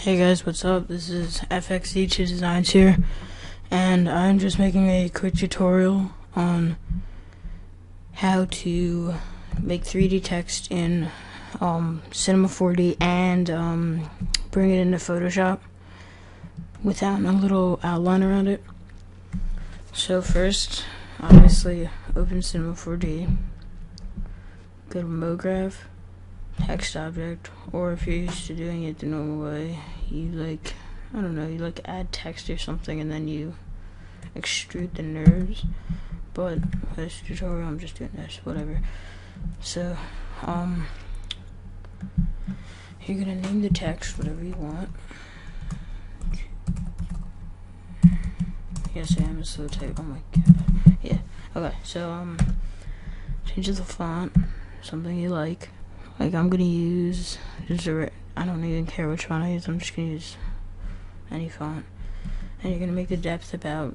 Hey guys, what's up? This is FXE2 Designs here, and I'm just making a quick tutorial on how to make 3D text in Cinema 4D and bring it into Photoshop without a little outline around it. So first, obviously, open Cinema 4D, go to MoGraph, text object, or if you're used to doing it the normal way, you add text or something and then you extrude the nerves. But for this tutorial I'm just doing this, whatever. So you're gonna name the text whatever you want. Yes, I am a slow type. Oh my god. Yeah. Okay, so change the font, something you like. Like I'm gonna use I don't even care which font I use, I'm just gonna use any font. And you're gonna make the depth about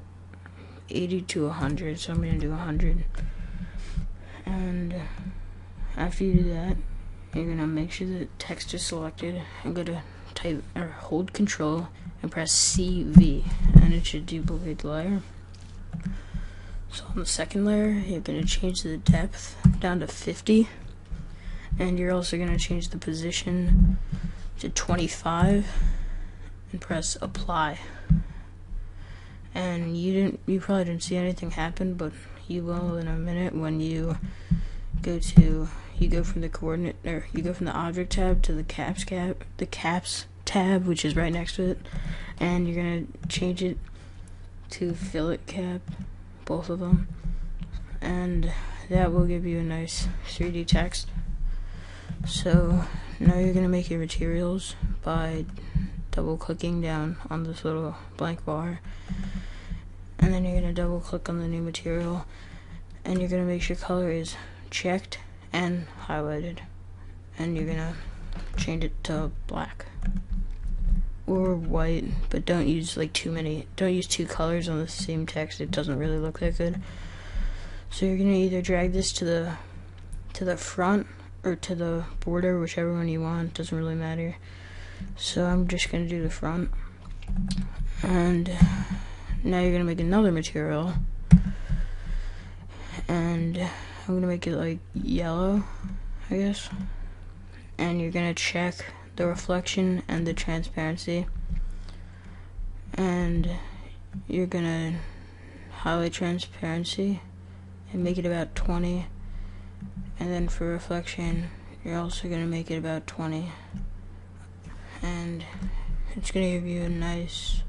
80 to 100, so I'm gonna do 100. And after you do that, you're gonna make sure the text is selected and go to type or hold Control and press CV, and it should duplicate the layer. So on the second layer, you're gonna change the depth down to 50. And you're also going to change the position to 25 and press apply. And you probably didn't see anything happen, but you will in a minute when you go from the coordinate, or you go from the object tab to the caps tab, which is right next to it, and you're going to change it to fillet cap, both of them, and that will give you a nice 3D text. So now you're going to make your materials by double clicking down on this little blank bar, and then you're going to double click on the new material, and you're going to make sure color is checked and highlighted, and you're going to change it to black or white, but don't use don't use two colors on the same text. It doesn't really look that good. So you're going to either drag this to the front or to the border, whichever one you want, doesn't really matter. So I'm just gonna do the front, and now you're gonna make another material, and I'm gonna make it like yellow, I guess, and you're gonna check the reflection and the transparency, and you're gonna highlight transparency and make it about 20. And then for reflection, you're also going to make it about 20. And it's going to give you a nice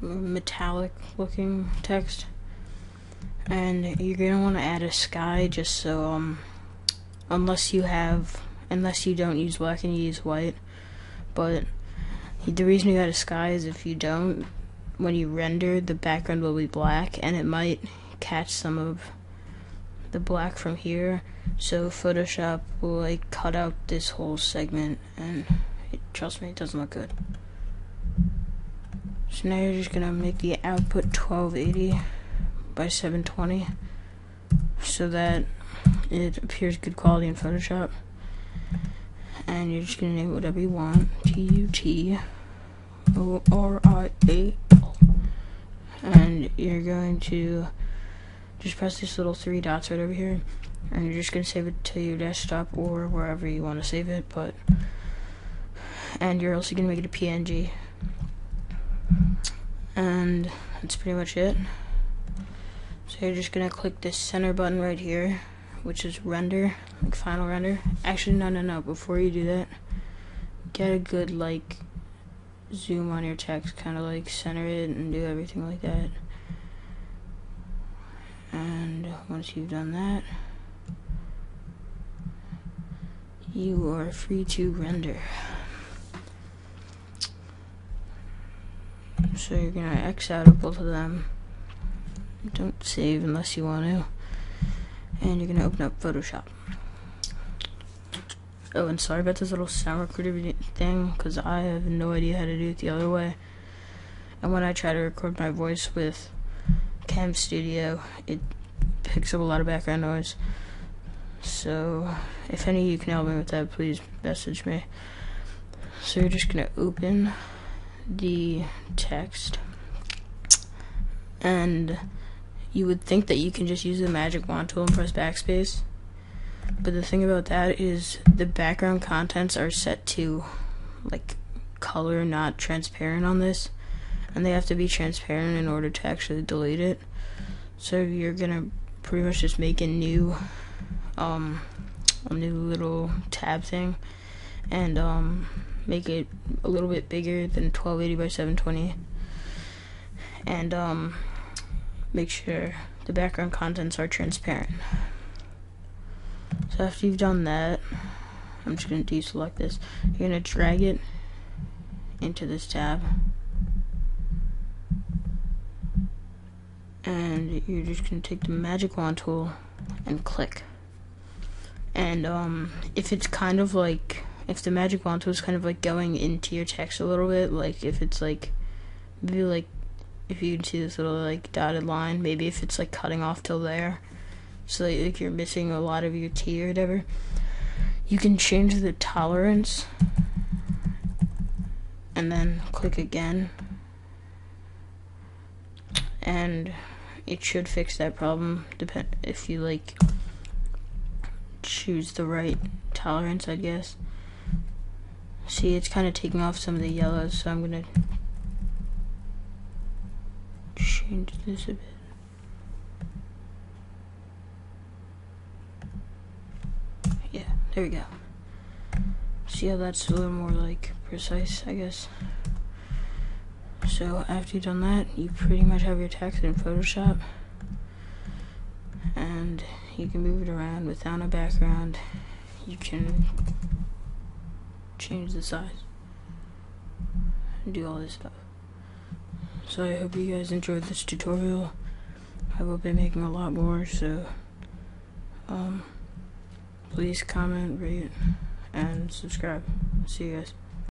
metallic looking text. And you're going to want to add a sky, just so, unless you don't use black and you use white. But the reason you add a sky is if you don't, when you render, the background will be black, and it might catch some of the black from here, so Photoshop will cut out this whole segment, and trust me, it doesn't look good. So now you're just gonna make the output 1280 by 720 so that it appears good quality in Photoshop, and you're just gonna name it whatever you want, TUTORIAL, and you're going to just press these little three dots right over here, and you're just going to save it to your desktop or wherever you want to save it, and you're also going to make it a PNG, and that's pretty much it. So you're just going to click this center button right here, which is render, like final render. Actually, no, before you do that, get a good zoom on your text, kind of center it and do everything like that. And once you've done that, you are free to render. So you're gonna X out of both of them. Don't save unless you want to. And you're gonna open up Photoshop. Oh, and sorry about this little sound recorder thing, because I have no idea how to do it the other way. And when I try to record my voice with Cam Studio, it picks up a lot of background noise. So if any of you can help me with that, please message me. So So you're just gonna open the text, and you would think that you can just use the magic wand tool and press backspace, but the thing about that is the background contents are set to like color, not transparent on this, and they have to be transparent in order to actually delete it. So you're gonna pretty much just make a new little tab thing, and make it a little bit bigger than 1280 by 720, and make sure the background contents are transparent. So after you've done that, I'm just going to deselect this. You're going to drag it into this tab, and you're just going to take the magic wand tool and click. And if it's kind of like, if the magic wand tool is kind of like going into your text a little bit, like if it's like, maybe like, if you can see this little like dotted line, maybe if it's like cutting off till there, so like you're missing a lot of your T or whatever, you can change the tolerance and then click again, and it should fix that problem if you like choose the right tolerance, I guess. See, it's kind of taking off some of the yellows, so I'm gonna change this a bit. Yeah, there we go. See how that's a little more like precise, I guess. So after you've done that, you pretty much have your text in Photoshop, and you can move it around without a background. You can change the size and do all this stuff. So I hope you guys enjoyed this tutorial. I will be making a lot more, so please comment, rate, and subscribe. See you guys.